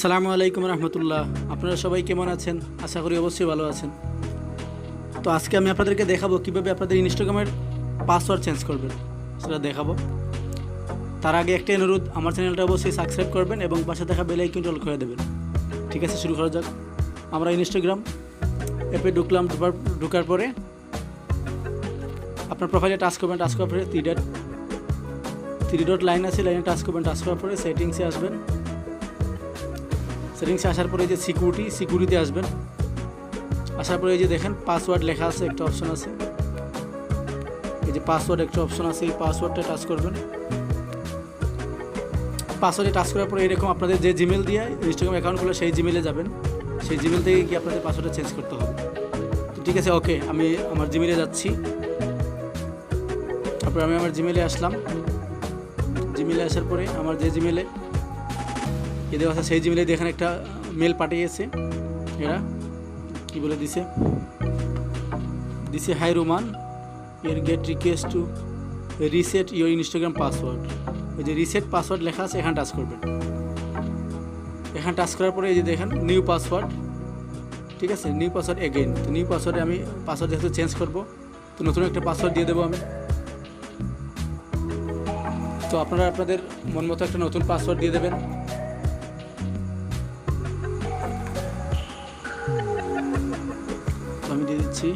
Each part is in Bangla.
আসসালামু আলাইকুম রহমতুল্লাহ। আপনারা সবাই কেমন আছেন? আশা করি অবশ্যই ভালো আছেন। তো আজকে আমি আপনাদেরকে দেখাবো কীভাবে আপনাদের ইনস্টাগ্রামের পাসওয়ার্ড চেঞ্জ করবেন, সেটা দেখাবো। তার আগে একটা অনুরোধ, আমার চ্যানেলটা অবশ্যই সাবস্ক্রাইব করবেন এবং পাশে থাকা বেল আইকনটা অল করে দেবেন। ঠিক আছে, শুরু করা যাক। আমরা ইনস্টাগ্রাম অ্যাপে ঢোকার পরে আপনার প্রোফাইলে টাচ করবেন। টাচ করার পরে থ্রি ডট লাইন আছে, লাইনে টাচ করবেন। টাচ করার পরে সেটিংসে আসবেন। সেটিংসে আসার পরে এই যে সিকিউরিটিতে আসবেন। আসার পরে এই যে দেখেন পাসওয়ার্ড লেখা আছে, একটা অপশন আছে। এই যে পাসওয়ার্ড একটা অপশন আছে, এই পাসওয়ার্ডটা টাচ করবেন। পাসওয়ার্ডে টাচ করার পরে এরকম আপনাদের যে জিমেল দিয়ে ইনস্টাগ্রাম অ্যাকাউন্ট খুলে সেই জিমেলে যাবেন। সেই জিমেল থেকে কি আপনাদের পাসওয়ার্ডটা চেঞ্জ করতে হবে। তো ঠিক আছে, ওকে, আমি আমার জিমেলে যাচ্ছি। তারপরে আমি আমার জিমেলে আসলাম। জিমেলে আসার পরে আমার যে জিমেলে এদের আছে সেই জিমেলে দেখেন একটা মেল পাঠিয়েছে। এরা কি বলে দিছে, hi Roman, your get request to reset your Instagram password. ওই যে রিসেট পাসওয়ার্ড লেখা আছে, এখানে টাচ করবেন। এখানে টাচ করার পরে এই যে দেখেন নিউ পাসওয়ার্ড। ঠিক আছে, নিউ পাসওয়ার্ড এগেইন। তো নিউ পাসওয়ার্ডে আমি পাসওয়ার্ড যেহেতু চেঞ্জ করবো, তো নতুন একটা পাসওয়ার্ড দিয়ে দেবো আমি। তো আপনারা আপনাদের মন মতো একটা নতুন পাসওয়ার্ড দিয়ে দেবেন। আমি দিয়ে দিচ্ছি।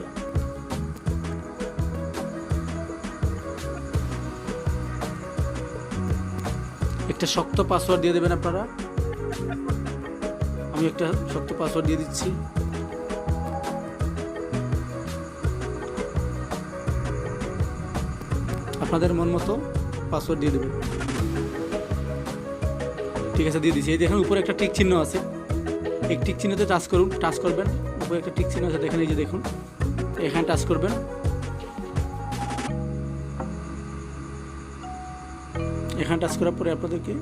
একটা শক্ত পাসওয়ার্ড দিয়ে দেবেন আপনারা। আমি একটা শক্ত পাসওয়ার্ড দিয়ে দিচ্ছি। আপনাদের মন মতো পাসওয়ার্ড দিয়ে দেবেন। ঠিক আছে, দিয়ে দিচ্ছি। এই দেখেন উপরে একটা টিক চিহ্ন আছে, এই টিক চিহ্নতে টাচ করবেন। উপরে একটা টিক চিহ্ন আছে দেখেন, এই যে দেখুন, এখানে টাচ করবেন। এখানে টাচ করার পরে আপনাদেরকে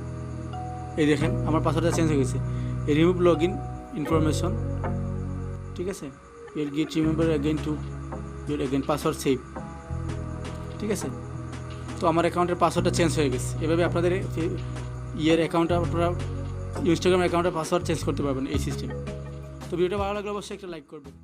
এই দেখেন আমার পাসওয়ার্ডটা চেঞ্জ হয়ে গেছে। এই রিমুভ লগ ইন ইনফরমেশন। ঠিক আছে, your get remember again to your again password save. ঠিক আছে, তো আমার অ্যাকাউন্টের পাসওয়ার্ডটা চেঞ্জ হয়ে গেছে। এভাবে আপনাদের অ্যাকাউন্টটা আপনারা ইনস্টাগ্রাম অ্যাকাউন্টের পাসওয়ার্ড চেঞ্জ করতে পারবেন এই সিস্টেম। তো ভিডিওটা ভালো লাগলে অবশ্যই একটা লাইক করবেন।